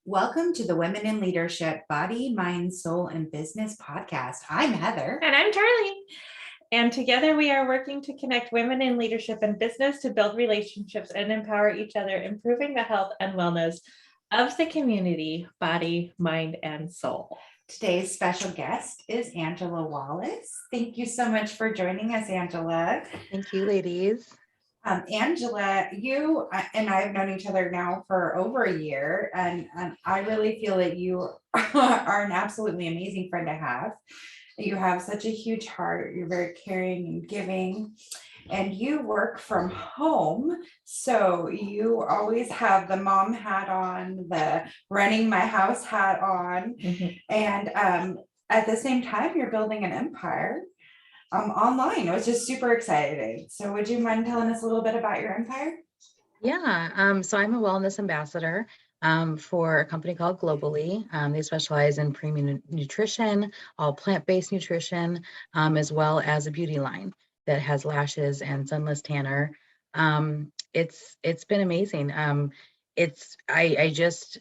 Welcome to the Women in Leadership Body, Mind, Soul, and Business podcast. I'm Heather. And I'm Charlene. And together we are working to connect women in leadership and business to build relationships and empower each other, improving the health and wellness of the community, body, mind, and soul. Today's special guest is Angela Wallace. Thank you so much for joining us, Angela. Thank you, ladies. Angela, you and I have known each other now for over a year, and I really feel that you are an absolutely amazing friend to have. You have such a huge heart. You're very caring and giving, and you work from home. So you always have the mom hat on, the running my house hat on. And at the same time, you're building an empire online. I was just super excited. So would you mind telling us a little bit about your empire? Yeah, so I'm a wellness ambassador for a company called Globally. They specialize in premium nutrition, all plant-based nutrition, as well as a beauty line that has lashes and sunless tanner. It's been amazing. I just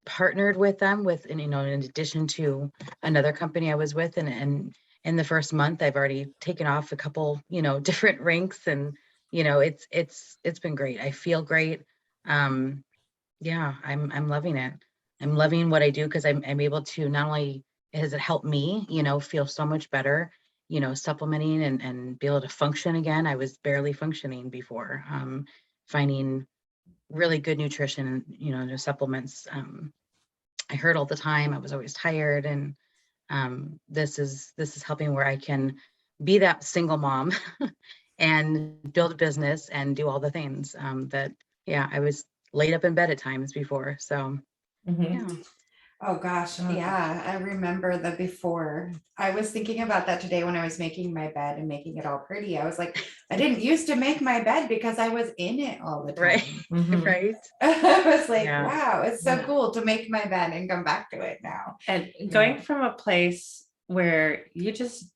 partnered with them in addition to another company I was with, and in the first month, I've already taken off a couple, different ranks, and it's been great. I feel great. Yeah, I'm loving it. I'm loving what I do because I'm able to, not only has it helped me, feel so much better, supplementing and be able to function again. I was barely functioning before. Finding really good nutrition, the supplements. I heard all the time. I was always tired, and this is helping where I can be that single mom and build a business and do all the things I was laid up in bed at times before. So yeah. Oh gosh, yeah, I remember the before. I was thinking about that today when I was making my bed and making it all pretty. I was like, I didn't used to make my bed because I was in it all the time. Right. I was like, wow, it's so cool to make my bed and come back to it now. And going from a place where you just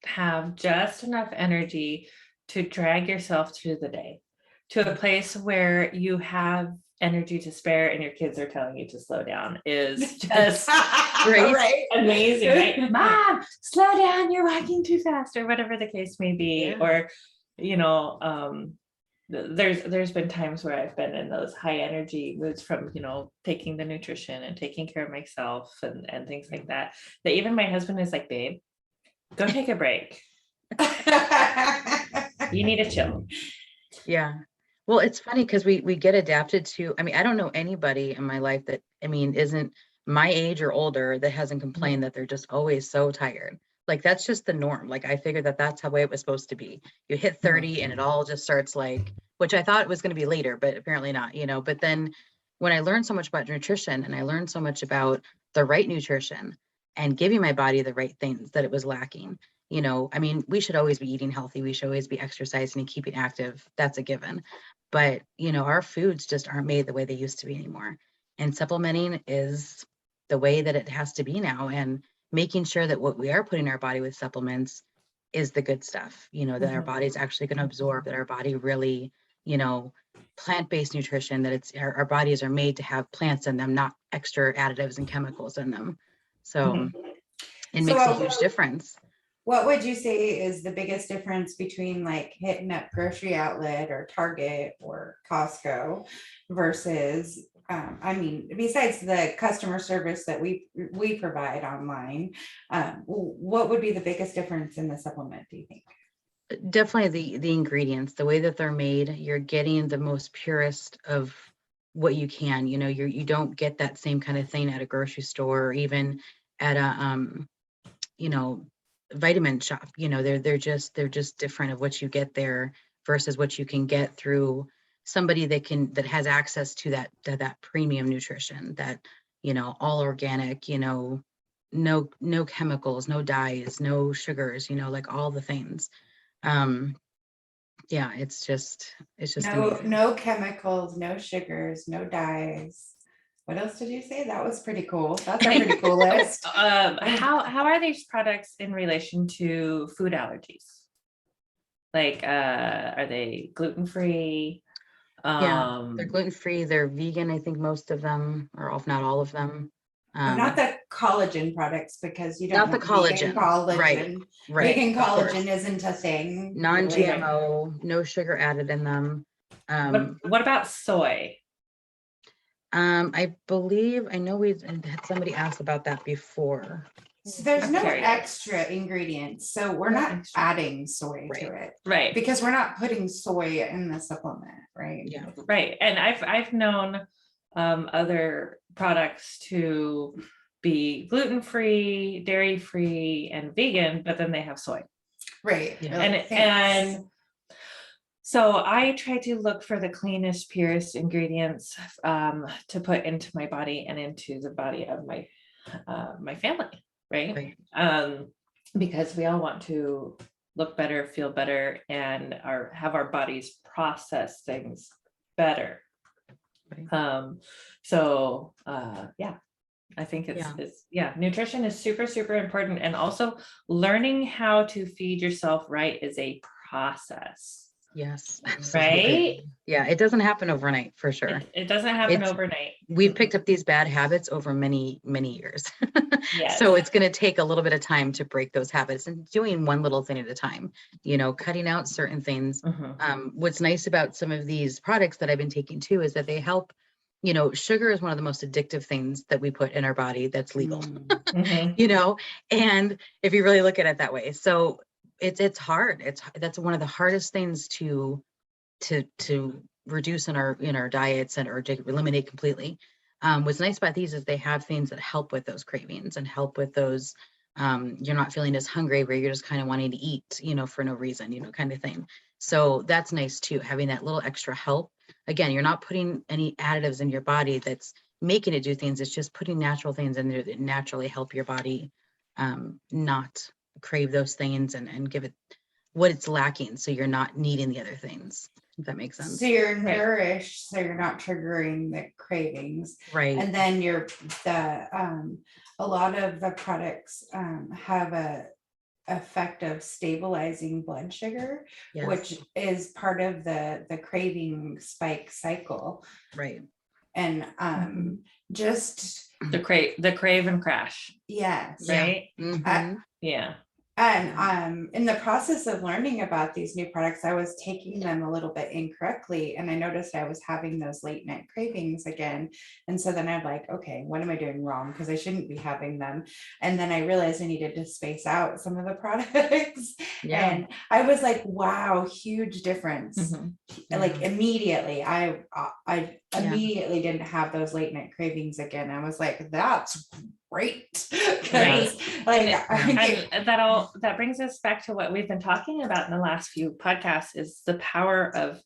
have just enough energy to drag yourself through the day to a place where you have energy to spare and your kids are telling you to slow down is just great. Right? Amazing, right? Mom, slow down, you're walking too fast, or whatever the case may be. Or there's been times where I've been in those high energy moods from taking the nutrition and taking care of myself and things like that even my husband is like, babe, go take a break. You need to chill. Yeah. Well, it's funny because we get adapted to, I don't know anybody in my life that, isn't my age or older that hasn't complained that they're just always so tired. Like, that's just the norm. Like, I figured that's how it was supposed to be. You hit 30 and it all just starts which I thought it was going to be later, but apparently not, but then when I learned so much about nutrition and I learned so much about the right nutrition and giving my body the right things that it was lacking, we should always be eating healthy. We should always be exercising and keeping active. That's a given. But, our foods just aren't made the way they used to be anymore. And supplementing is the way that it has to be now. And making sure that what we are putting in our body with supplements is the good stuff, that our body's actually going to absorb, that our body really, plant-based nutrition, that our bodies are made to have plants in them, not extra additives and chemicals in them. So it makes a huge difference. What would you say is the biggest difference between like hitting up grocery outlet or Target or Costco versus, besides the customer service that we provide online, what would be the biggest difference in the supplement, do you think? Definitely the ingredients, the way that they're made. You're getting the most purest of what you can. You don't get that same kind of thing at a grocery store or even at a vitamin shop. They're just different of what you get there versus what you can get through somebody that has access to that premium nutrition, that all organic, no chemicals, no dyes, no sugars, like all the things. It's just no chemicals, no sugars, no dyes. What else did you say? That was pretty cool. That's a pretty cool list. How are these products in relation to food allergies? Like, are they gluten-free? They're gluten-free, they're vegan, I think most of them, or if not all of them. Not the collagen products, because you don't Not the want vegan collagen, right, collagen. right, Vegan of course. collagen isn't a thing. really. Non-GMO, no sugar added in them. What about soy? I believe, I know we had somebody ask about that before. So there's I'm no curious. extra ingredients, so we're No not extra. adding soy to Right. it, Right. because we're not putting soy in the supplement, right? Yeah, Right. And I've known other products to be gluten-free, dairy-free, and vegan, but then they have soy. Right. Yeah. Really, thanks. And so I try to look for the cleanest, purest ingredients to put into my body and into the body of my family, right? Because we all want to look better, feel better, and have our bodies process things better. Right. So yeah, I think it's nutrition is super, super important. And also learning how to feed yourself right is a process. Yes, Right? absolutely. Yeah, it doesn't happen overnight, for sure. It doesn't happen overnight. We've picked up these bad habits over many, many years. Yes. So it's going to take a little bit of time to break those habits, and doing one little thing at a time, cutting out certain things. Mhm. What's nice about some of these products that I've been taking too is that they help. Sugar is one of the most addictive things that we put in our body that's legal. Mhm. And if you really look at it that way, so it's hard. That's one of the hardest things to reduce in our diets or to eliminate completely. What's nice about these is they have things that help with those cravings and help with those. You're not feeling as hungry where you're just kind of wanting to eat, for no reason, kind of thing. So that's nice too, having that little extra help. Again, you're not putting any additives in your body that's making it do things. It's just putting natural things in there that naturally help your body not crave those things and give it what it's lacking, so you're not needing the other things, if that makes sense. So you're nourished, so you're not triggering the cravings. Right. And then a lot of the products have a effect of stabilizing blood sugar, Yes. which is part of the craving spike cycle. Right. And just the crave and crash. Yes. Right. Yeah. And in the process of learning about these new products, I was taking them a little bit incorrectly, and I noticed I was having those late night cravings again. And so then I'm like, okay, what am I doing wrong? Because I shouldn't be having them. And then I realized I needed to space out some of the products. Yeah. And I was like, wow, huge difference. Like immediately, I immediately didn't have those late night cravings again. I was like, that's great. Right. Like that brings us back to what we've been talking about in the last few podcasts, is the power of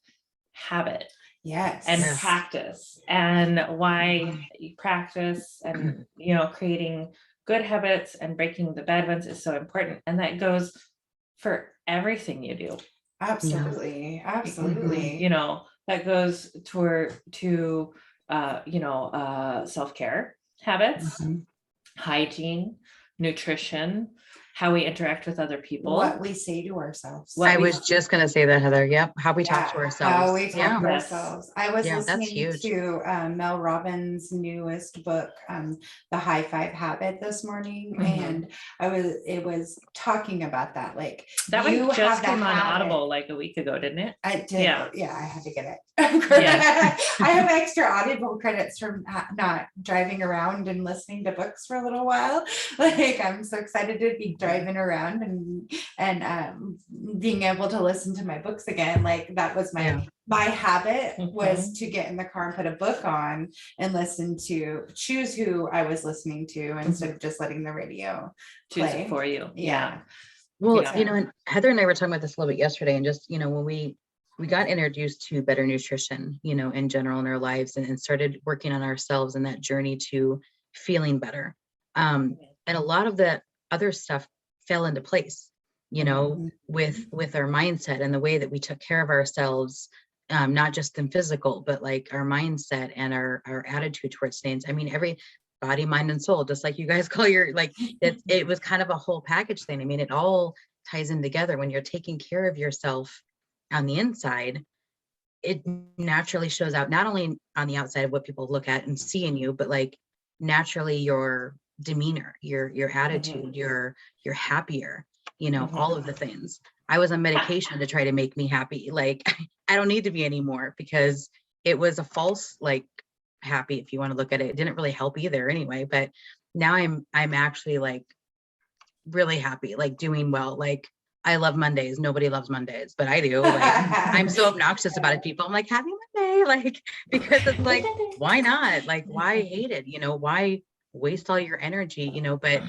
habit. Yes. And practice, and why you practice, and creating good habits and breaking the bad ones is so important. And that goes for everything you do. Absolutely. Absolutely. That goes to self-care habits, hygiene, nutrition, how we interact with other people, what we say to ourselves. I was just going to say that, Heather. Yep. How we talk to ourselves. How we talk to ourselves. I was listening to Mel Robbins' newest book, The High Five Habit, this morning. And it was talking about that. Like, that one just came on Audible like a week ago, didn't it? I did. Yeah, I had to get it. Yeah. I have extra Audible credits from not driving around and listening to books for a little while. Like, I'm so excited to be driving around and being able to listen to my books again. Like, that was my habit, was to get in the car and put a book on and choose who I was listening to instead of just letting the radio choose play it for you. Yeah. Well, and Heather and I were talking about this a little bit yesterday, and just, when we got introduced to better nutrition, in general in our lives, and started working on ourselves and that journey to feeling better. And a lot of the other stuff fell into place, with our mindset and the way that we took care of ourselves, not just in physical, but like our mindset and our attitude towards things. I mean, every body, mind, and soul, just like you guys call it was kind of a whole package thing. I mean, it all ties in together. When you're taking care of yourself on the inside, it naturally shows out not only on the outside of what people look at and see in you, but like naturally your demeanor, your attitude, you're happier, you know, all of the things. I was on medication to try to make me happy. Like I don't need to be anymore because it was a false, like happy, if you want to look at it. It didn't really help either anyway, but now I'm actually like really happy, like doing well. Like I love Mondays. Nobody loves Mondays, but I do. Like I'm so obnoxious about it. People, I'm like, happy Monday, like, because it's like, why not? Like, why hate it? You know, why waste all your energy, you know? But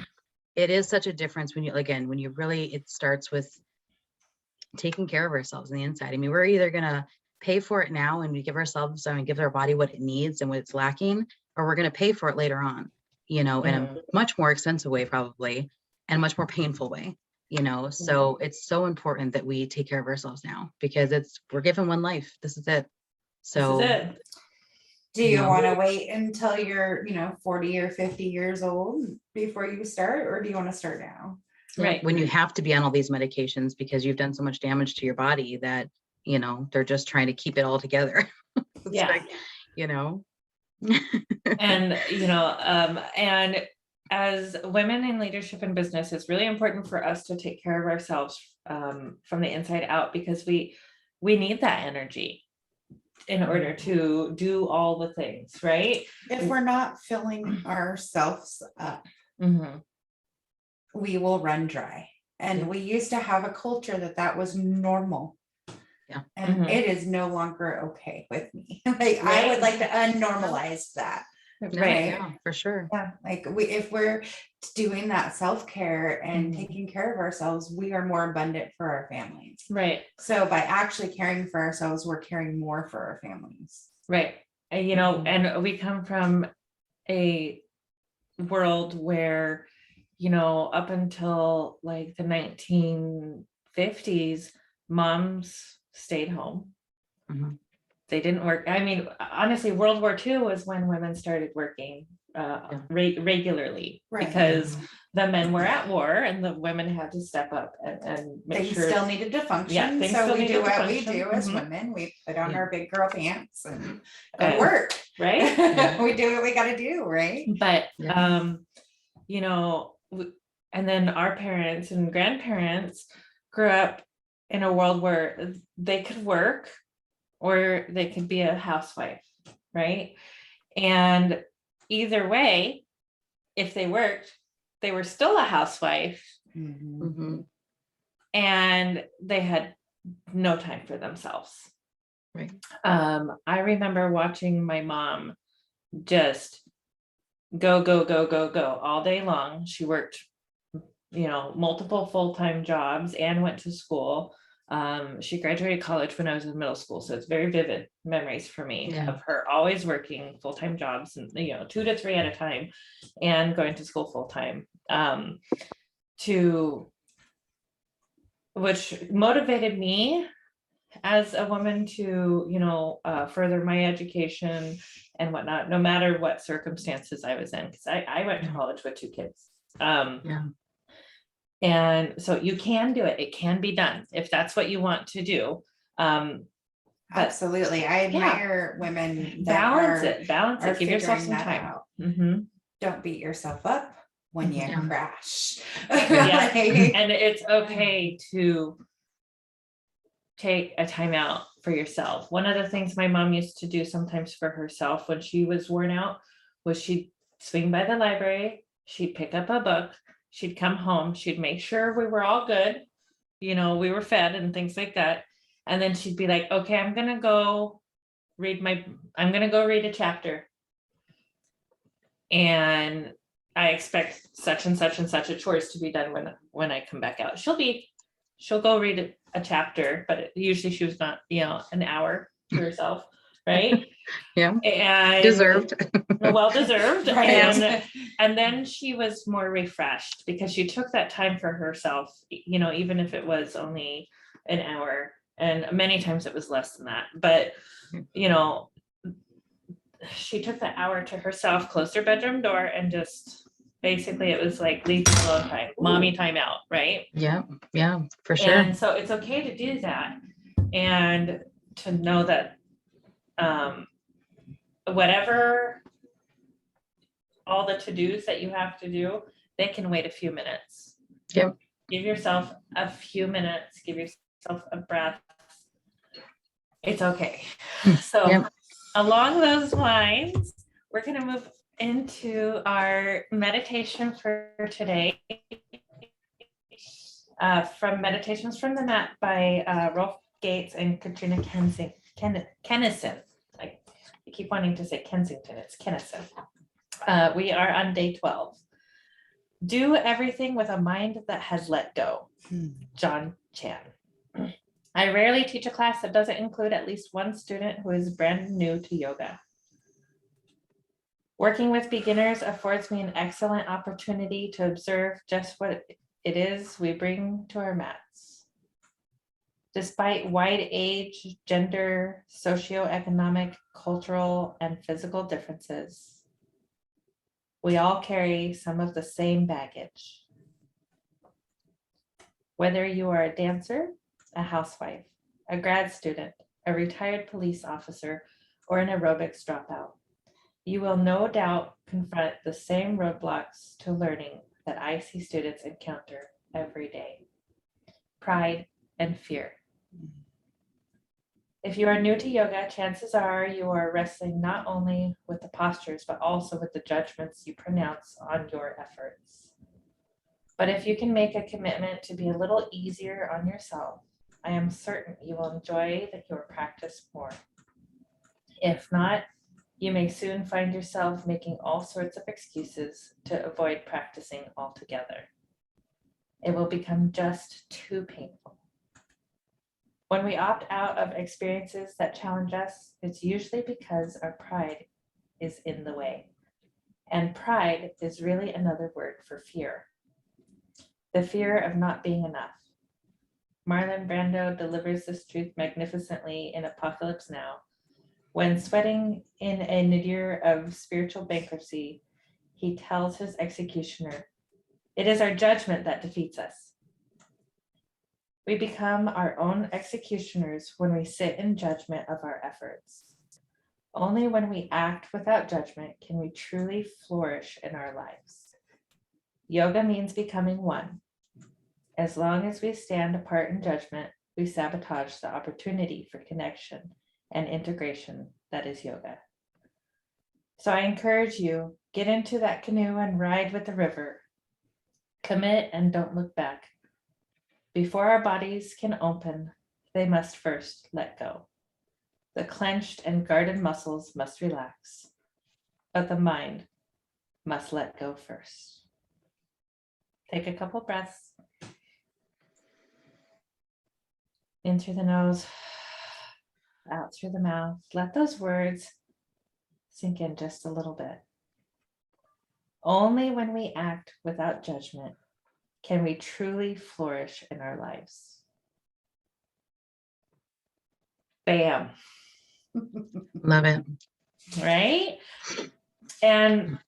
it is such a difference when you, again, when you really, it starts with taking care of ourselves on the inside. I mean, we're either going to pay for it now and we give ourselves, I mean, give our body what it needs and what it's lacking, or we're going to pay for it later on, you know, in a much more expensive way, probably, and a much more painful way, you know? So it's so important that we take care of ourselves now because we're given one life. This is it. So This is it. Do you want to wait until you're, 40 or 50 years old before you start, or do you want to start now? Right. When you have to be on all these medications because you've done so much damage to your body that, you know, they're just trying to keep it all together. Yeah. Like, you know. And, and as women in leadership and business, it's really important for us to take care of ourselves from the inside out, because we need that energy in order to do all the things, right? If we're not filling ourselves up, we will run dry. And we used to have a culture that was normal. Yeah. And it is no longer okay with me. Like I would like to unnormalize that. Right. Yeah, for sure. Yeah. Like if we're doing that self-care and taking care of ourselves, we are more abundant for our families. Right. So by actually caring for ourselves, we're caring more for our families. Right. And, and we come from a world where, up until like the 1950s, moms stayed home. They didn't work. I mean, honestly, World War II was when women started working regularly, because the men were at war and the women had to step up and make Things sure still needed to function. Yeah, things so still we do needed to what we function. do as women. We put on our big girl pants and go And- to work. right? We do what we got to do, right? But and then our parents and grandparents grew up in a world where they could work or they could be a housewife, right? And either way, if they worked, they were still a housewife, and they had no time for themselves. Right. I remember watching my mom just go all day long. She worked, multiple full-time jobs and went to school. She graduated college when I was in middle school, so it's very vivid memories for me of her always working full-time jobs and 2 to 3 at a time and going to school full-time, which motivated me as a woman to further my education and whatnot, no matter what circumstances I was in, because I went to college with 2 kids. And so you can do it. It can be done if that's what you want to do. Absolutely. I admire women that balance it. Give yourself some time. Don't beat yourself up when you crash. And it's okay to take a time out for yourself. One of the things my mom used to do sometimes for herself when she was worn out was she'd swing by the library, she'd pick up a book, she'd come home, she'd make sure we were all good, we were fed and things like that. And then she'd be like, okay, I'm going to go read a chapter. And I expect such and such and such a chores to be done when I come back out. She'll go read a chapter, but usually she was not, an hour to herself. Right. And Deserved. Well deserved. Right. And then she was more refreshed because she took that time for herself, even if it was only an hour, and many times it was less than that. But, she took that hour to herself, closed her bedroom door, and just basically it was like leave me alone time, mommy time out. Right. Yeah, for sure. And so it's okay to do that and to know that Whatever, all the to-dos that you have to do, they can wait a few minutes. Yep. Give yourself a few minutes, give yourself a breath. It's okay. So Yep. along those lines, we're going to move into our meditation for today. From Meditations from the Mat by Rolf Gates and Katrina Kennison. I keep wanting to say Kensington, it's Kennison. We are on day 12. Do everything with a mind that has let go. John Chan. I rarely teach a class that doesn't include at least one student who is brand new to yoga. Working with beginners affords me an excellent opportunity to observe just what it is we bring to our mats. Despite wide age, gender, socioeconomic, cultural, and physical differences, we all carry some of the same baggage. Whether you are a dancer, a housewife, a grad student, a retired police officer, or an aerobics dropout, you will no doubt confront the same roadblocks to learning that I see students encounter every day: pride and fear. If you are new to yoga, chances are you are wrestling not only with the postures, but also with the judgments you pronounce on your efforts. But if you can make a commitment to be a little easier on yourself, I am certain you will enjoy your practice more. If not, you may soon find yourself making all sorts of excuses to avoid practicing altogether. It will become just too painful. When we opt out of experiences that challenge us, it's usually because our pride is in the way. And pride is really another word for fear. The fear of not being enough. Marlon Brando delivers this truth magnificently in Apocalypse Now. When sweating in a nadir of spiritual bankruptcy, he tells his executioner, "It is our judgment that defeats us." We become our own executioners when we sit in judgment of our efforts. Only when we act without judgment can we truly flourish in our lives. Yoga means becoming one. As long as we stand apart in judgment, we sabotage the opportunity for connection and integration that is yoga. So I encourage you, get into that canoe and ride with the river. Commit and don't look back. Before our bodies can open, they must first let go. The clenched and guarded muscles must relax, but the mind must let go first. Take a couple breaths. In through the nose, out through the mouth. Let those words sink in just a little bit. Only when we act without judgment can we truly flourish in our lives. Bam. Love it. Right? And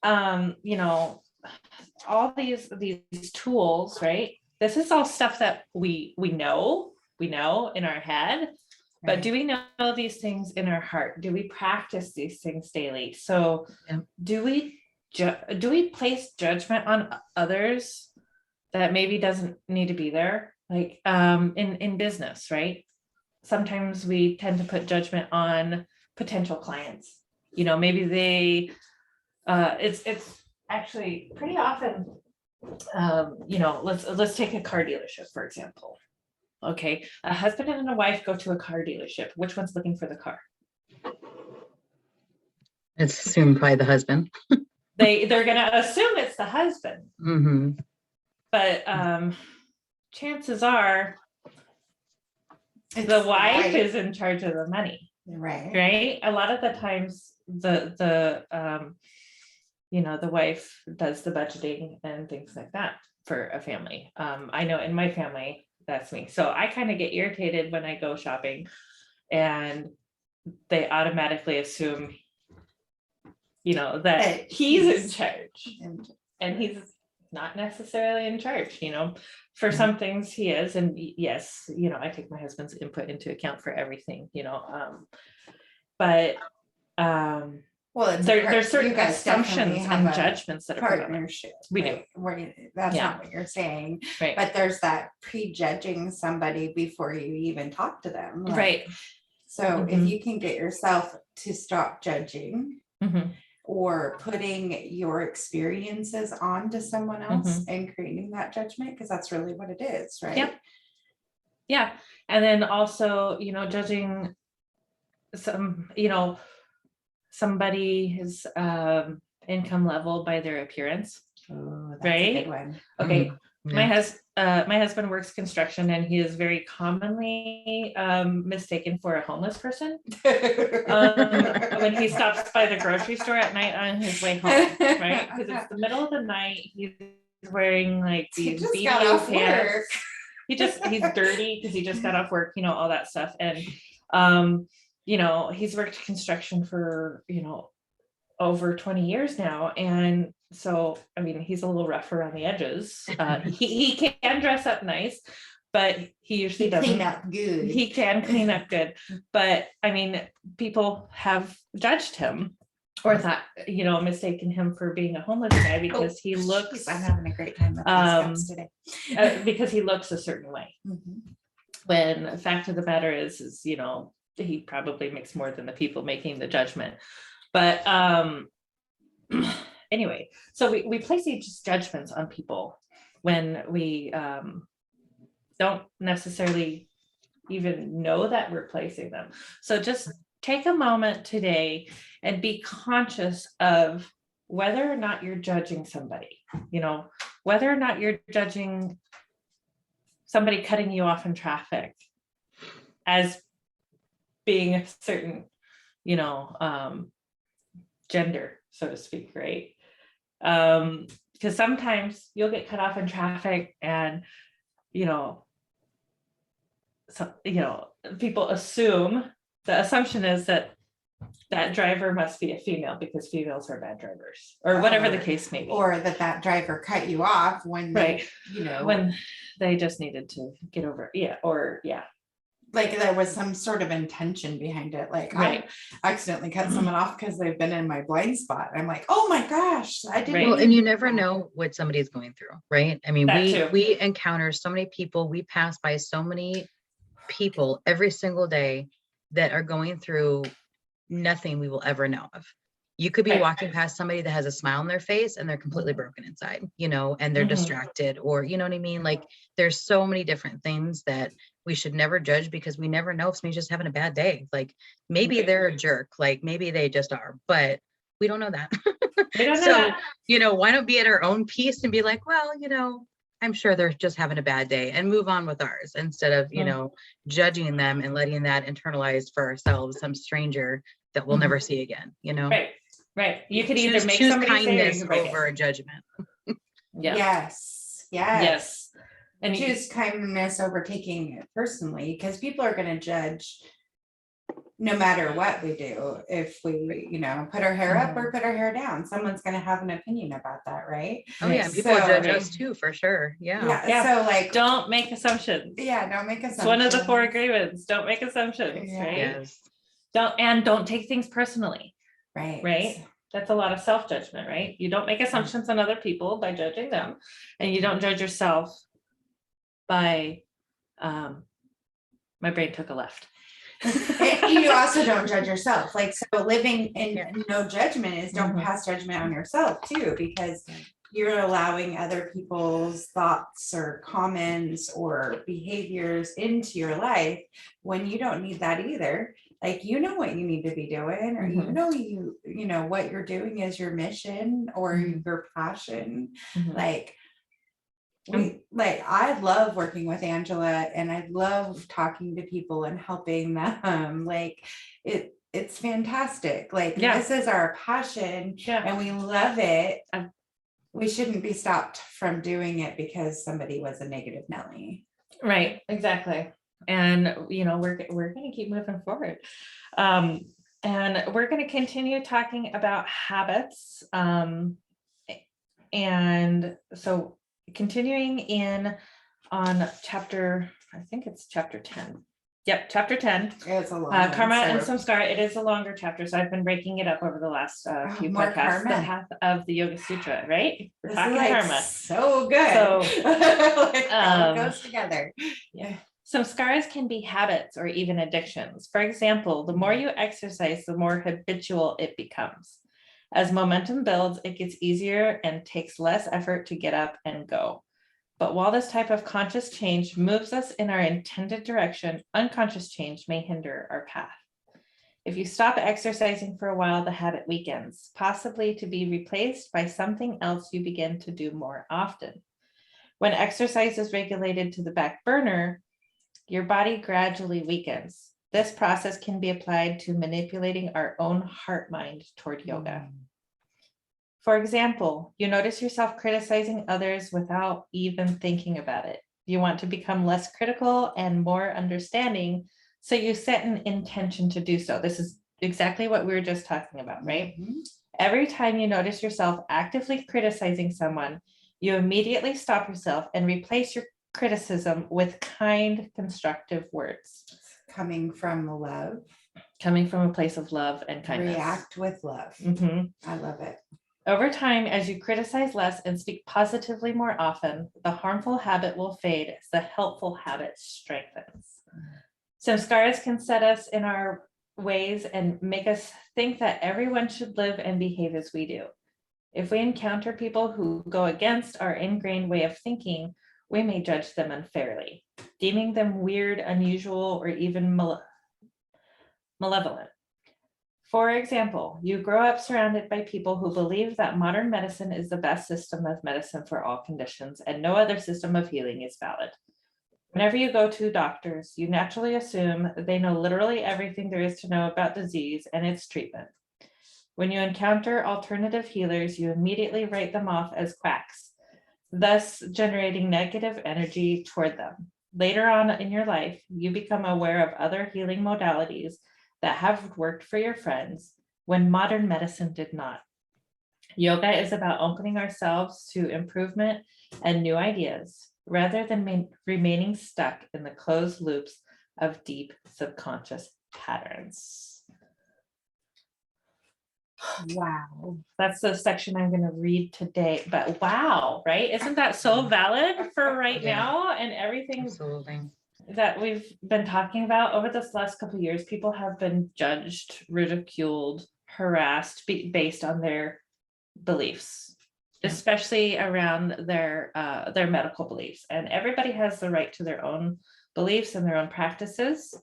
all these tools, right? This is all stuff that we know in our head, but do we know these things in our heart? Do we practice these things daily? So do we place judgment on others that maybe doesn't need to be there? Like in business, right? Sometimes we tend to put judgment on potential clients. Maybe they it's actually pretty often let's take a car dealership, for example. Okay, a husband and a wife go to a car dealership. Which one's looking for the car? It's assumed by the husband. They're gonna assume it's the husband. Mm-hmm. But chances are the wife is in charge of the money. Right. A lot of the times the wife does the budgeting and things like that for a family. I know in my family, that's me. So I kind of get irritated when I go shopping and they automatically assume, that he's in charge, and he's not necessarily in charge. For some things he is, and yes, I take my husband's input into account for everything, but Well, it's there's you certain guys definitely assumptions have and a judgments that are put on it. partnership. We do. right? Where that's Yeah. not what you're saying, Right. but there's that prejudging somebody before you even talk to them. like, Right. So if Mhm. you can get yourself to stop judging Mhm. or putting your experiences onto someone else and creating that judgment, because that's really what it is, right? Yep. Yeah. And then also, judging somebody's income level by their appearance. Oh, that's a Right? good one. Okay. Yeah. My husband works construction, and he is very commonly mistaken for a homeless person when he stops by the grocery store at night on his way home, right? Because it's the middle of the night. He's wearing like He these just got BDU off pants. work. He's dirty because he just got off work, all that stuff. And he's worked construction for over 20 years now. And so, I mean, he's a little rough around the edges. He can dress up nice, but he usually doesn't. Clean up good. He can clean up good. But I mean, people have judged him or thought, mistaken him for being a homeless guy because he looks, I'm having a great time with these cups today. because he looks a certain way. When the fact of the matter is, he probably makes more than the people making the judgment. But anyway, so we place these judgments on people when we don't necessarily even know that we're placing them. So just take a moment today and be conscious of whether or not you're judging somebody, whether or not you're judging somebody cutting you off in traffic as being a certain, gender, so to speak, right? Because sometimes you'll get cut off in traffic and, people assume, the assumption is that driver must be a female because females are bad drivers or whatever the case may be. Or that driver cut you off when Right. when they just needed to get over. Yeah. Or yeah. Like there was some sort of intention behind it. Like Right. I accidentally cut someone off because they've been in my blind spot. I'm like, oh my gosh, I didn't. Right. Well, and you never know what somebody's going through, right? I mean, we encounter so many people, we pass by so many people every single day that are going through nothing we will ever know of. You could be walking past somebody that has a smile on their face and they're completely broken inside, and they're distracted, or you know what I mean? Like there's so many different things that we should never judge because we never know if somebody's just having a bad day. Like maybe they're a jerk, like maybe they just are, but we don't know that. We don't know that. Why don't be at our own peace and be like, well, I'm sure they're just having a bad day and move on with ours instead of, judging them and letting that internalize for ourselves, some stranger that we'll never see again, Right. You could either make choose somebody kindness say over a judgment. Yes. And choose kindness over taking it personally, because people are going to judge no matter what we do. If we, put our hair up or put our hair down, someone's going to have an opinion about that, right? Oh yeah, people judge us too, for sure. Yeah. So like, don't make assumptions. Yeah, don't make assumptions. It's one of the 4 agreements. Don't make assumptions, right? Yes. Don't take things personally. Right. That's a lot of self-judgment, right? You don't make assumptions on other people by judging them, and you don't judge yourself by my brain took a left. You also don't judge yourself. Like, so living in no judgment is don't pass judgment on yourself too, because you're allowing other people's thoughts or comments or behaviors into your life when you don't need that either. Like, what you need to be doing, or you know what you're doing is your mission or your passion. Like, I love working with Angela, and I love talking to people and helping them. Like, it's fantastic. Like, this is our passion, and we love it. We shouldn't be stopped from doing it because somebody was a negative Nelly. Right, exactly. And we're going to keep moving forward, and we're going to continue talking about habits, and so continuing on chapter, I think it's chapter 10. Yep, chapter 10. It's a long one, Karma and so- Samskara. It is a longer chapter, so I've been breaking it up over the last few more podcasts. The karma. path of the Yoga Sutra, right? We're This talking is like karma. so good. So, Like, how it goes together. Yeah. Samskaras can be habits or even addictions. For example, the more you exercise, the more habitual it becomes. As momentum builds, it gets easier and takes less effort to get up and go. But while this type of conscious change moves us in our intended direction, unconscious change may hinder our path. If you stop exercising for a while, the habit weakens, possibly to be replaced by something else you begin to do more often. When exercise is regulated to the back burner, your body gradually weakens. This process can be applied to manipulating our own heart mind toward yoga. For example, you notice yourself criticizing others without even thinking about it. You want to become less critical and more understanding, so you set an intention to do so. This is exactly what we were just talking about, right? Mhm. Every time you notice yourself actively criticizing someone, you immediately stop yourself and replace your criticism with kind, constructive words. Coming from love, Coming from a place of love and kindness. react with love. Mhm. I love it. Over time, as you criticize less and speak positively more often, the harmful habit will fade as the helpful habit strengthens. Samskaras can set us in our ways and make us think that everyone should live and behave as we do. If we encounter people who go against our ingrained way of thinking, we may judge them unfairly, deeming them weird, unusual, or even malevolent. For example, you grow up surrounded by people who believe that modern medicine is the best system of medicine for all conditions, and no other system of healing is valid. Whenever you go to doctors, you naturally assume that they know literally everything there is to know about disease and its treatment. When you encounter alternative healers, you immediately write them off as quacks, thus generating negative energy toward them. Later on in your life, you become aware of other healing modalities that have worked for your friends when modern medicine did not. Yoga is about opening ourselves to improvement and new ideas, rather than remaining stuck in the closed loops of deep subconscious patterns. Wow. That's the section I'm going to read today. But wow, right? Isn't that so valid for right Yeah. now? And everything Absolutely. that we've been talking about over this last couple of years, people have been judged, ridiculed, harassed based on their beliefs, Yeah. especially around their medical beliefs. And everybody has the right to their own beliefs and their own practices.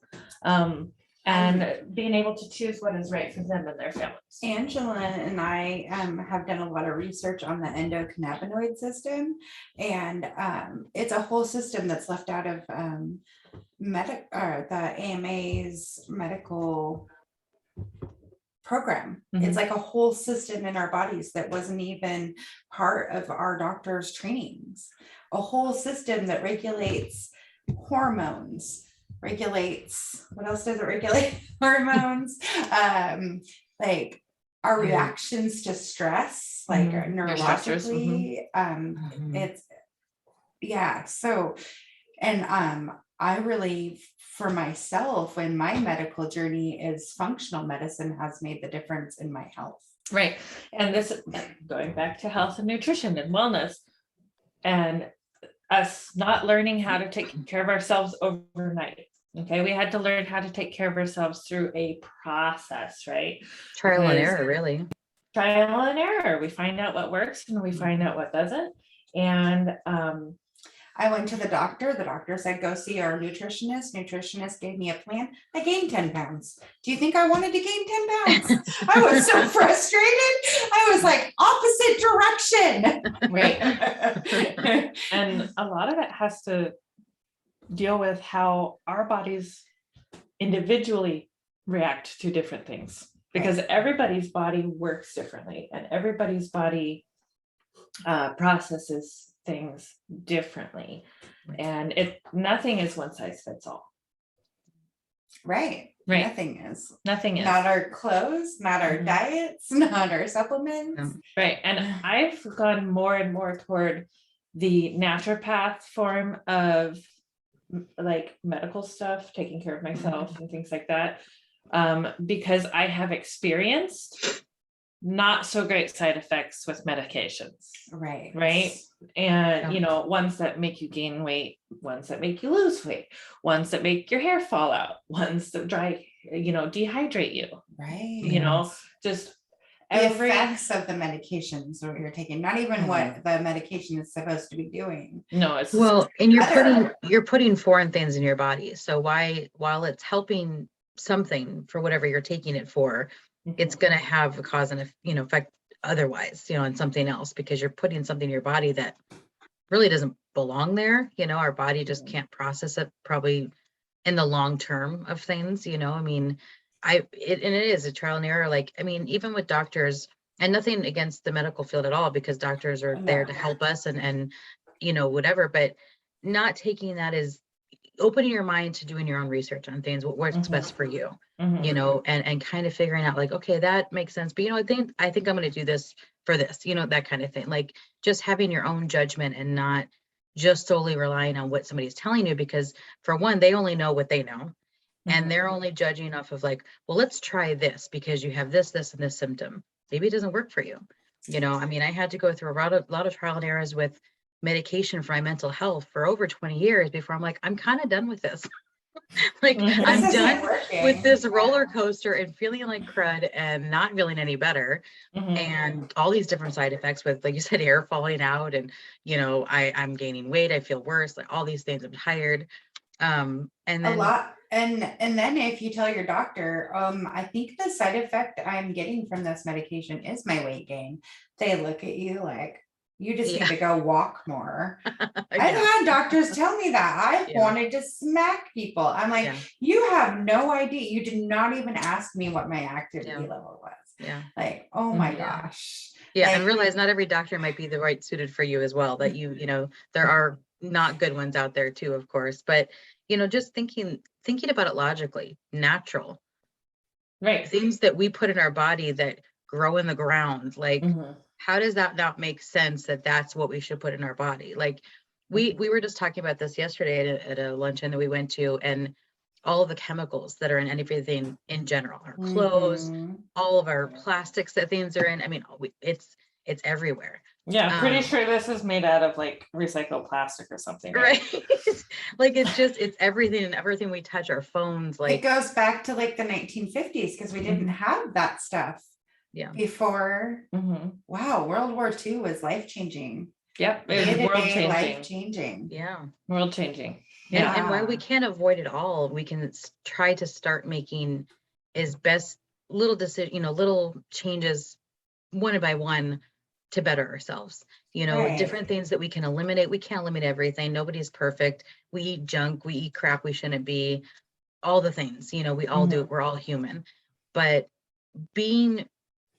And being able to choose what is right for them and their families. Angela and I have done a lot of research on the endocannabinoid system, and it's a whole system that's left out of the AMA's medical program. It's like a whole system in our bodies that wasn't even part of our doctors' trainings. A whole system that regulates hormones, regulates, what else does it regulate? Hormones, like our reactions to stress, like neurologically, it's, yeah, so, and I really, for myself, in my medical journey, is functional medicine has made the difference in my health. Right. And this, going back to health and nutrition and wellness, and us not learning how to take care of ourselves overnight. Okay, we had to learn how to take care of ourselves through a process, right? Trial and error, really. Trial and error. We find out what works and we find out what doesn't. And I went to the doctor said, go see our nutritionist gave me a plan. I gained 10 pounds. Do you think I wanted to gain 10 pounds? I was so frustrated. I was like, opposite direction. right. And a lot of it has to deal with how our bodies individually react to different things, because everybody's body works differently and everybody's body processes things differently, and nothing is one size fits all. Right. Nothing is. Not our clothes, not our diets, not our supplements. Right. And I've gone more and more toward the naturopath form of like medical stuff, taking care of myself and things like that. Because I have experienced not so great side effects with medications. Right. Right. And, you know, ones that make you gain weight, ones that make you lose weight, ones that make your hair fall out, ones that dehydrate you, Right. you know, just the effects of the medications that you're taking, not even what Mm-hmm. the medication is supposed to be doing. No, it's Well, and you're putting foreign things in your body. So while it's helping something for whatever you're taking it for, it's going to have a cause and effect otherwise, on something else, because you're putting something in your body that really doesn't belong there. Our body just can't process it probably in the long term of things. I mean, it is a trial and error. Like, I mean, even with doctors, and nothing against the medical field at all, because doctors are there to help us and whatever, but not taking that as opening your mind to doing your own research on things, what works best for you, and kind of figuring out like, okay, that makes sense. But I think I'm going to do this for this, that kind of thing. Like just having your own judgment and not just solely relying on what somebody's telling you, because for one, they only know what they know. And they're only judging off of like, well, let's try this because you have this, and this symptom. Maybe it doesn't work for you. I mean, I had to go through a lot of trial and errors with medication for my mental health for over 20 years before I'm like, I'm kind of done with this. Like I'm done with this roller coaster and feeling like crud and not feeling any better. And all these different side effects with, like you said, hair falling out and, I'm gaining weight. I feel worse, like all these things. I'm tired. And then a lot. And then if you tell your doctor, I think the side effect I'm getting from this medication is my weight gain. They look at you like, you just need to go walk more. I've had doctors tell me that. I wanted to smack people. I'm like, you have no idea. You did not even ask me what my activity level was. Yeah. Like, oh my gosh. Yeah. Like, and realize not every doctor might be the right suited for you as well. That there are not good ones out there too, of course. But just thinking about it logically, natural. Right. Things that we put in our body that grow in the ground, like how does that not make sense that that's what we should put in our body? Like we were just talking about this yesterday at a luncheon that we went to, and all of the chemicals that are in everything in general, our clothes, all of our plastics that things are in. I mean, it's everywhere. Yeah, pretty sure this is made out of like recycled plastic or something. Right. Like it's everything, and everything we touch, our phones, like it goes back to like the 1950s because we didn't have that stuff before. Wow, World War II was life-changing. Yep, it was world-changing. Life-changing. Yeah. World-changing. Yeah. And while we can't avoid it all, we can try to start making as best little decision, little changes one by one to better ourselves. Different things that we can eliminate. We can't eliminate everything. Nobody's perfect. We eat junk, we eat crap we shouldn't be, all the things, we all do it. We're all human. But being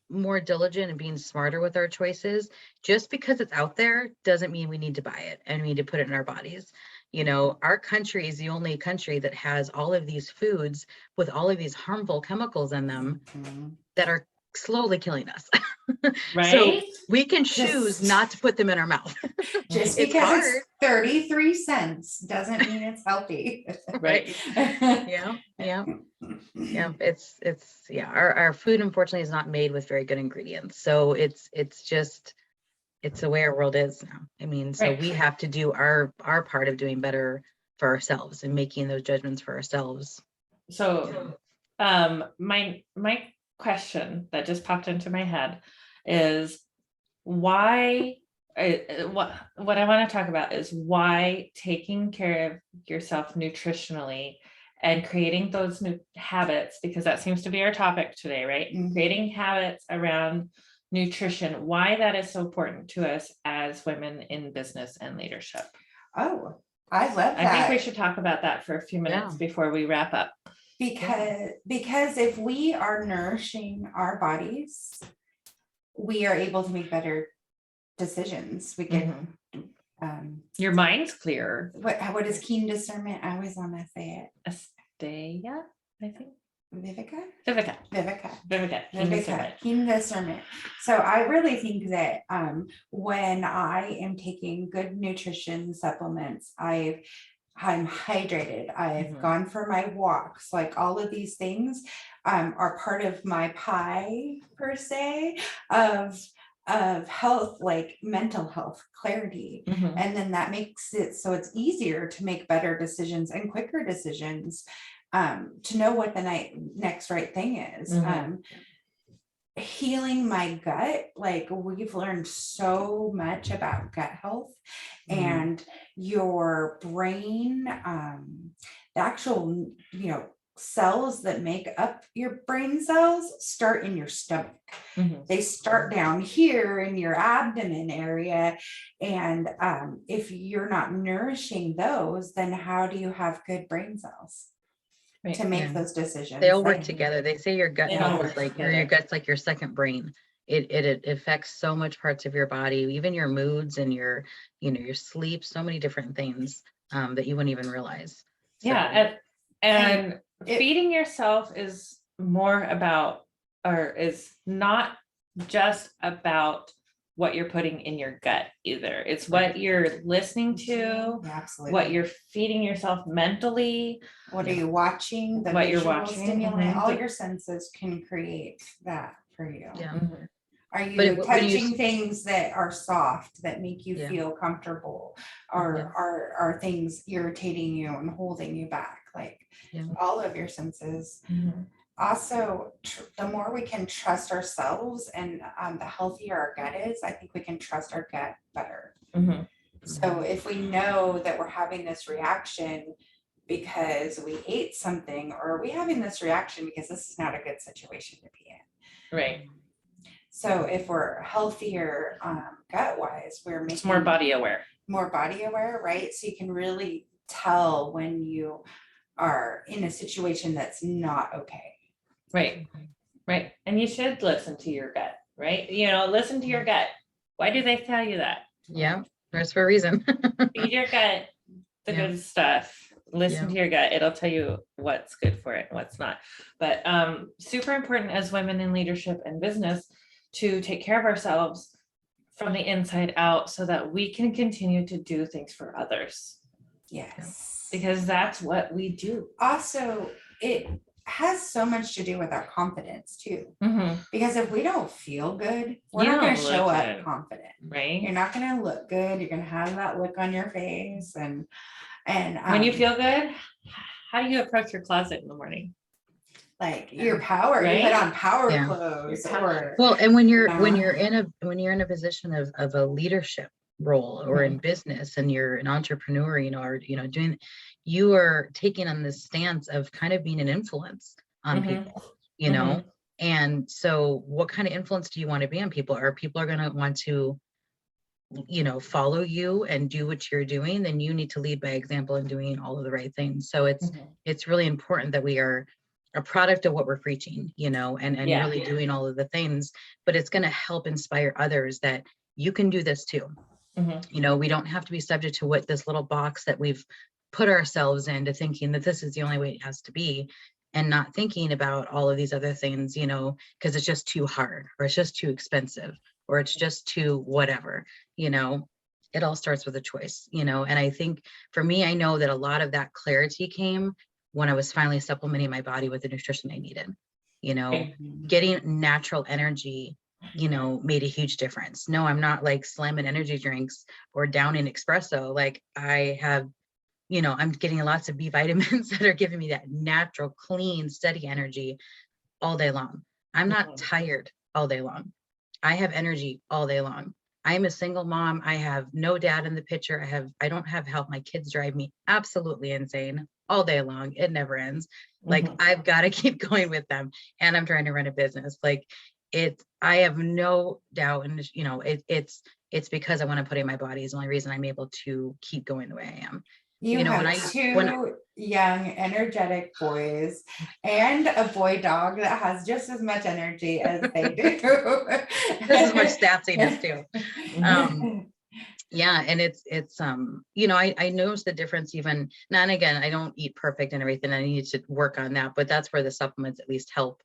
more diligent and being smarter with our choices, just because it's out there doesn't mean we need to buy it and we need to put it in our bodies. Our country is the only country that has all of these foods with all of these harmful chemicals in them that are slowly killing us. Right. So we can choose not to put them in our mouth. Just because it's 33 cents doesn't mean it's healthy. Right. Yeah. It's our food unfortunately is not made with very good ingredients. So it's the way our world is now. I mean, so we have to do our part of doing better for ourselves and making those judgments for ourselves. So my question that just popped into my head is why what I want to talk about is why taking care of yourself nutritionally and creating those new habits, because that seems to be our topic today, right? Creating habits around nutrition, why that is so important to us as women in business and leadership. Oh, I love that. I think we should talk about that for a few minutes before we wrap up. Because if we are nourishing our bodies, we are able to make better decisions. We can your mind's clearer. What is keen discernment? I always want to say it. Asteya, I think. Vivica. Vivica. Keen discernment. So I really think that when I am taking good nutrition supplements, I've I'm hydrated, I've Mhm. gone for my walks, like all of these things are part of my pie per se of health, like mental health, clarity. Mhm. And then that makes it so it's easier to make better decisions and quicker decisions, to know what the next right thing is. Mhm. Healing my gut, like we've learned so much about gut health and your brain, the actual, cells that make up your brain cells start in your stomach. Mhm. They start down here in your abdomen area. And if you're not nourishing those, then how do you have good brain cells Right. to make Yeah. those decisions? They all work Like, together. They say your gut They all health work is like your together. gut's like your second brain. It affects so much parts of your body, even your moods and your, your sleep, so many different things that you wouldn't even realize. Yeah, and it- feeding yourself is more about, or is not just about what you're putting in your gut either. It's what you're listening to, Yeah, absolutely. what you're feeding yourself mentally. What are you watching? The What you're visual watching, stimulant, mhm. all your senses can create that for you. Yeah. Mhm. Are But you when you touching things that are soft, that make you Yeah. feel comfortable? Or are things irritating you and holding you back? Like Yeah. all of your senses. Mhm. Also, the more we can trust ourselves and the healthier our gut is, I think we can trust our gut better. Mhm. So if we know that we're having this reaction because we ate something, or are we having this reaction because this is not a good situation to be in? Right. So if we're healthier gut wise, we're making It's more body aware. more body aware, right? So you can really tell when you are in a situation that's not okay. Right. Right. And you should listen to your gut, right? Listen to your gut. Why do they tell you that? Yeah, there's for a reason. Feed your gut the Yeah. good stuff. Listen Yeah. to your gut. It'll tell you what's good for it and what's not. But super important as women in leadership and business to take care of ourselves from the inside out so that we can continue to do things for others. Yes. Because that's what we do. Also, it has so much to do with our confidence too. Mm-hmm. Because if we don't feel good, we're You not going to don't show look up good. confident. Right. You're not going to look good. You're going to have that look on your face. And when you feel good, how do you approach your closet in the morning? Like your power, Right? you put on power Yeah. clothes, Your or Well, and when you're know. when you're in a position of a leadership role or in business and you're an entrepreneur, or doing, you are taking on this stance of kind of being an influence on people, and so what kind of influence do you want to be on people? Or people are going to want to follow you and do what you're doing, then you need to lead by example and doing all of the right things. So it's really important that we are a product of what we're preaching, and really doing all of the things, but it's going to help inspire others that you can do this too. We don't have to be subject to what this little box that we've put ourselves into, thinking that this is the only way it has to be, and not thinking about all of these other things, because it's just too hard, or it's just too expensive, or it's just too whatever. It all starts with a choice, and I think for me, I know that a lot of that clarity came when I was finally supplementing my body with the nutrition I needed. Getting natural energy, made a huge difference. No, I'm not like slamming energy drinks or downing espresso. Like I have, I'm getting lots of B vitamins that are giving me that natural, clean, steady energy all day long. I'm not tired all day long. I have energy all day long. I'm a single mom. I have no dad in the picture. I don't have help. My kids drive me absolutely insane all day long. It never ends. Like I've got to keep going with them, and I'm trying to run a business. Like I have no doubt. And it's because I want to put in my body is the only reason I'm able to keep going the way I am. You have two young, energetic boys and a boy dog that has just as much energy as they do. This is much stassiness too. Yeah, and it's I noticed the difference even now. And again, I don't eat perfect and everything. I need to work on that, but that's where the supplements at least help.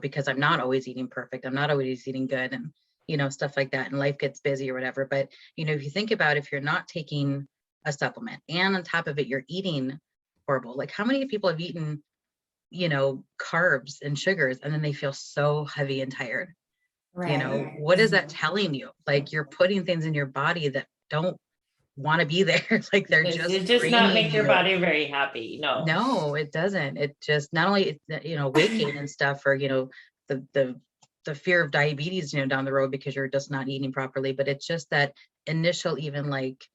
Because I'm not always eating perfect. I'm not always eating good, and stuff like that. And life gets busy or whatever. But if you think about, if you're not taking a supplement. And on top of it, you're eating horrible. Like how many people have eaten, you know, carbs and sugars, and then they feel so heavy and tired? You know, Right. what is that telling you? Like you're putting things in your body that don't want to be there. Like they're It just does not make draining your you. body very happy. No. No, it doesn't. It just not only, you know, weight gain and stuff, or, you know, the fear of diabetes, you know, down the road because you're just not eating properly, but it's just that initial, even like,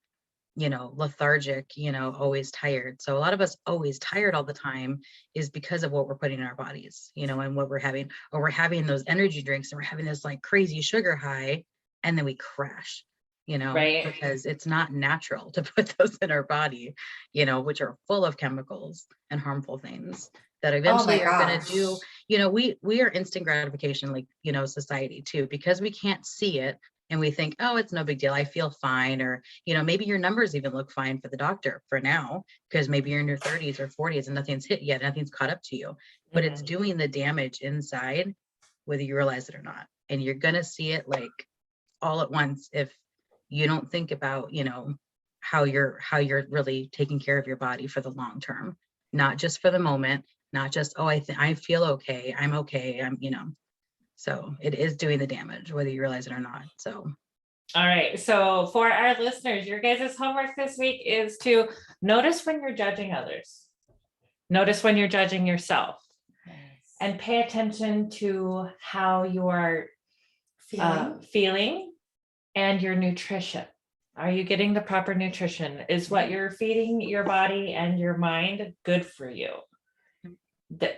you know, lethargic, you know, always tired. So a lot of us always tired all the time is because of what we're putting in our bodies, you know, and what we're having, or we're having those energy drinks and we're having this like crazy sugar high, and then we crash, you know, Right. because it's not natural to put those in our body, you know, which are full of chemicals and harmful things that eventually are going to do, you know, we are instant gratification, like, you know, society too, because we can't see it. And we think, oh, it's no big deal. I feel fine. Or, you know, maybe your numbers even look fine for the doctor for now, because maybe you're in your 30s or 40s and nothing's hit yet. Nothing's caught up to you, but it's doing the damage inside, whether you realize it or not. And you're going to see it like all at once if you don't think about, you know, how you're really taking care of your body for the long term, not just for the moment, not just, oh, I feel okay. I'm okay. I'm, you know. So it is doing the damage, whether you realize it or not. So. All right. So for our listeners, your guys' homework this week is to notice when you're judging others. Notice when you're judging yourself. And pay attention to how you are feeling and your nutrition. Are you getting the proper nutrition? Is what you're feeding your body and your mind good for you?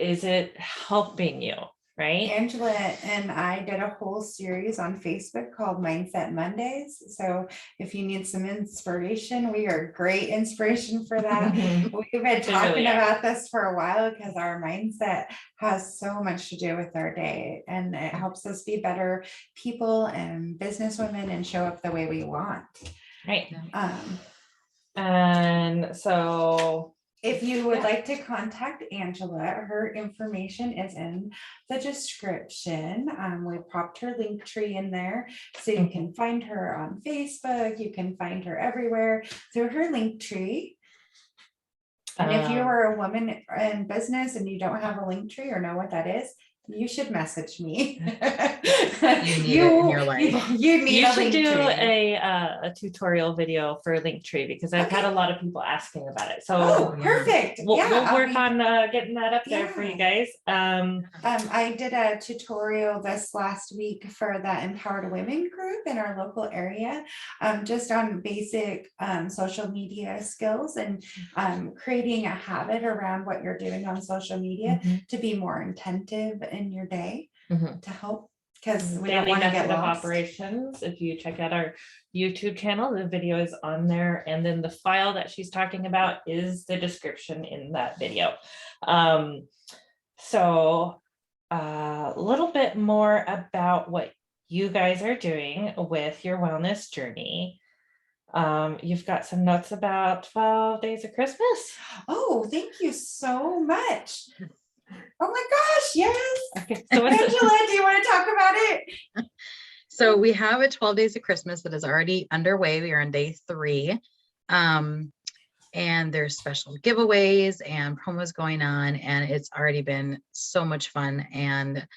Is it helping you? Right? Angela and I did a whole series on Facebook called Mindset Mondays. So if you need some inspiration, we are great inspiration for that. We've been talking about this for a while because our mindset has so much to do with our day, and it helps us be better people and business women and show up the way we want. Right. And so if you would like to contact Angela, her information is in the description. We popped her link tree in there, so you can find her on Facebook. You can find her everywhere through her link tree. And if you are a woman in business and you don't have a link tree or know what that is, you should message me. You need it in your life. You should do a tutorial video for Linktree, because I've had a lot of people asking about it. So perfect. We'll work on getting that up there for you guys. I did a tutorial this last week for the Empowered Women group in our local area, just on basic social media skills and creating a habit around what you're doing on social media to be more attentive in your day to help, because we don't want to get lost. Operations. If you check out our YouTube channel, the video is on there, and then the file that she's talking about is the description in that video. So a little bit more about what you guys are doing with your wellness journey. You've got some notes about 12 Days of Christmas. Oh, thank you so much. Oh my gosh, yes. Okay, so Angela, do you want to talk about it? So we have a 12 Days of Christmas that is already underway. We are on day 3. And there's special giveaways and promos going on, and it's already been so much fun and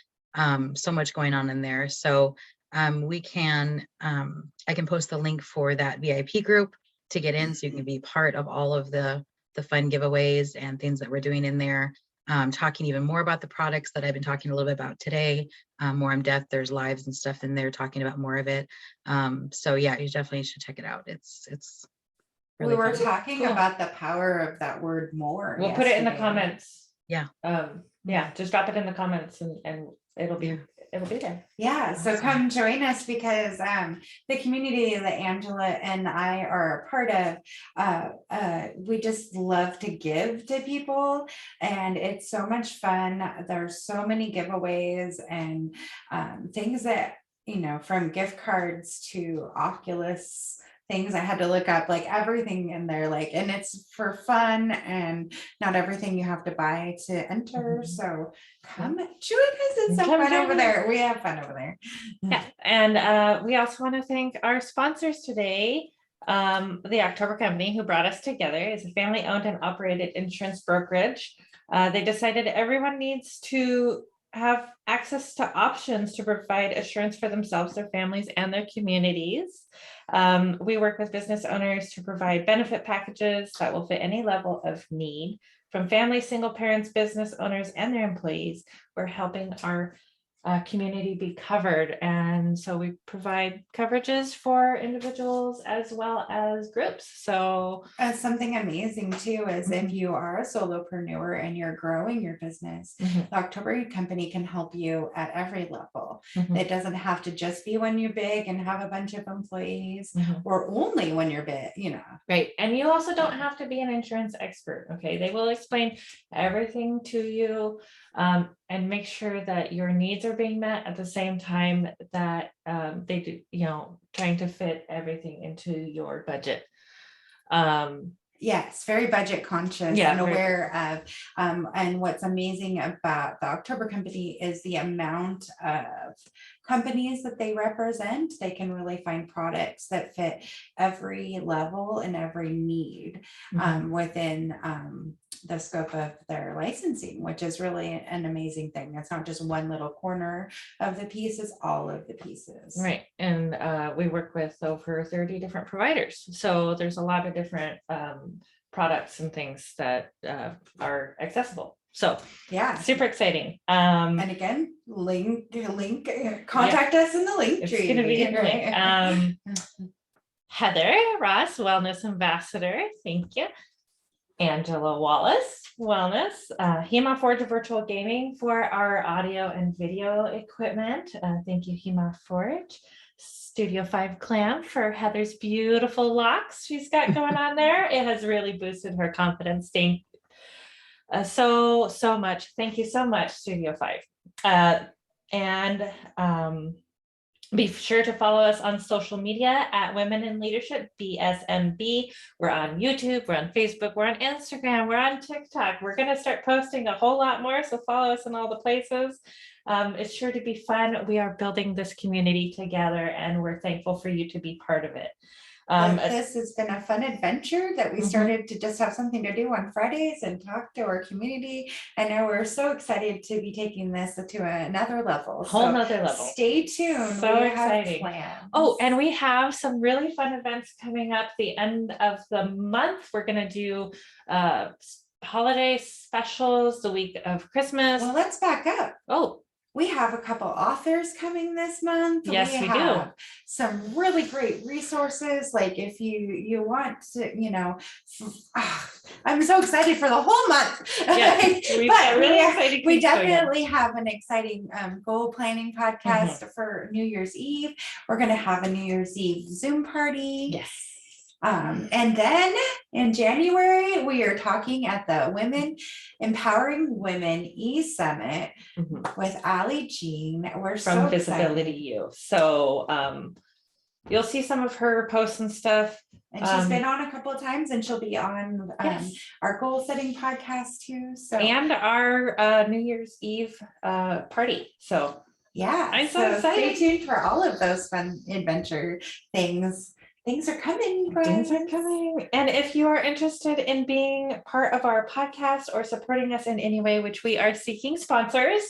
so much going on in there. So I can post the link for that VIP group to get in, so you can be part of all of the fun giveaways and things that we're doing in there. Talking even more about the products that I've been talking a little bit about today, more in depth. There's lives and stuff in there talking about more of it. So yeah, you definitely should check it out. It's really we were fun. talking about the power of that word more. We'll put it in the comments. Yeah. Yeah, just drop it in the comments and it'll be there. Yeah, so come join us, because the community that Angela and I are a part of, we just love to give to people, and it's so much fun. There's so many giveaways and things that, you know, from gift cards to Oculus things. I had to look up like everything in there, like, and it's for fun, and not everything you have to buy to enter. So come join us. It's so fun over there. We have fun over there. Yeah. And we also want to thank our sponsors today. The October company who brought us together is a family-owned and operated insurance brokerage. They decided everyone needs to have access to options to provide assurance for themselves, their families, and their communities. We work with business owners to provide benefit packages that will fit any level of need. From families, single parents, business owners, and their employees, we're helping our community be covered. And so we provide coverages for individuals as well as groups. So Something amazing too is if you are a solopreneur and you're growing your business, the October company can help you at every level. It doesn't have to just be when you're big and have a bunch of employees, or only when you're big, you know. Right. And you also don't have to be an insurance expert. Okay. They will explain everything to you, and make sure that your needs are being met at the same time that they do, you know, trying to fit everything into your budget. Yes, very budget conscious and aware of, and what's amazing about the October company is the amount of companies that they represent. They can really find products that fit every level and every need within the scope of their licensing, which is really an amazing thing. It's not just one little corner of the piece, it's all of the pieces. Right. And we work with over 30 different providers. So there's a lot of different products and things that are accessible. So yeah, super exciting. And again, contact us in the link It's tree. going to be in the link. Heather Ross, Wellness Ambassador. Thank you. Angela Wallace, Wellness. HEMA Forge Virtual Gaming for our audio and video equipment. Thank you, HEMA Forge. Studio 5 Clam for Heather's beautiful locks she's got going on there. It has really boosted her confidence. Thank so much. Thank you so much, Studio 5. And be sure to follow us on social media at Women in Leadership, BSMB. We're on YouTube, we're on Facebook, we're on Instagram, we're on TikTok. We're going to start posting a whole lot more, so follow us in all the places. It's sure to be fun. We are building this community together, and we're thankful for you to be part of it. This has been a fun adventure that we started to just have something to do on Fridays and talk to our community. And now we're so excited to be taking this to another level. Whole nother level. Stay tuned. So we exciting. Have plans. Oh, and we have some really fun events coming up the end of the month. We're going to do holiday specials the week of Christmas. Well, let's back up. Oh, we have a couple authors coming this month. Yes, we have do. Some really great resources. Like if you want to, you know, I'm so excited for the whole month. Yes, we definitely have an exciting goal planning podcast for New Year's Eve. We're going to have a New Year's Eve Zoom party. Yes. And then in January, we are talking at the Empowering Women E-Summit with Allie Jean. We're from so Visibility U. So you'll see some of her posts and stuff. And she's been on a couple of times, and she'll be on our goal setting podcast too. So and our New Year's Eve party. So yeah, I'm so excited. Stay tuned for all of those fun adventure things. Things are coming. Things are coming. And if you are interested in being part of our podcast or supporting us in any way, which we are seeking sponsors.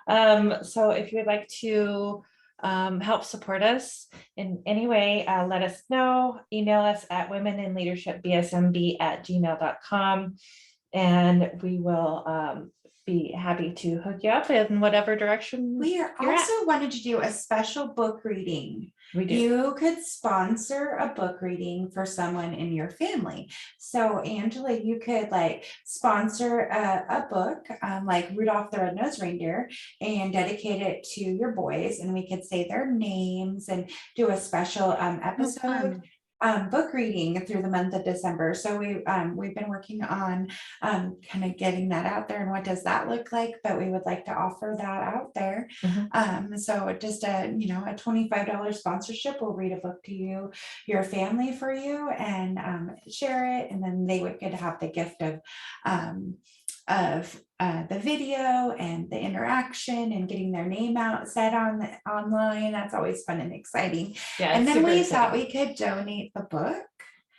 So if you would like to help support us in any way, let us know. Email us at womeninleadershipbsmb@gmail.com, and we will be happy to hook you up in whatever direction. We are also wanted to do a special book reading. We do. You could sponsor a book reading for someone in your family. So Angela, you could like sponsor a book like Rudolph the Red-Nosed Reindeer and dedicate it to your boys, and we could say their names and do a special episode. Book reading through the month of December. So we've been working on kind of getting that out there and what does that look like, but we would like to offer that out there. So just a $25 sponsorship. We'll read a book to you, your family for you, and share it, and then they would get to have the gift of the video and the interaction and getting their name out said online. That's always fun and exciting. Yeah, and then we thought we could donate the book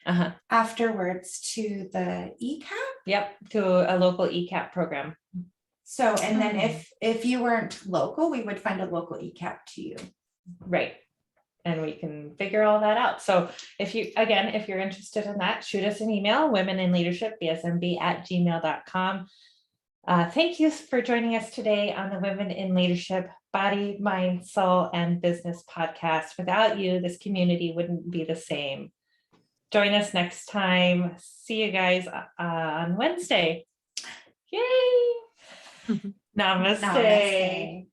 Uh-huh. afterwards to the ECAP. Yep, to a local ECAP program. So, and then if you weren't local, we would find a local ECAP to you. Right. And we can figure all that out. So if you're interested in that, shoot us an email, womeninleadership@bsmb@gmail.com. Thank you for joining us today on the Women in Leadership Body, Mind, Soul, and Business podcast. Without you, this community wouldn't be the same. Join us next time. See you guys on Wednesday. Yay! Namaste. Namaste.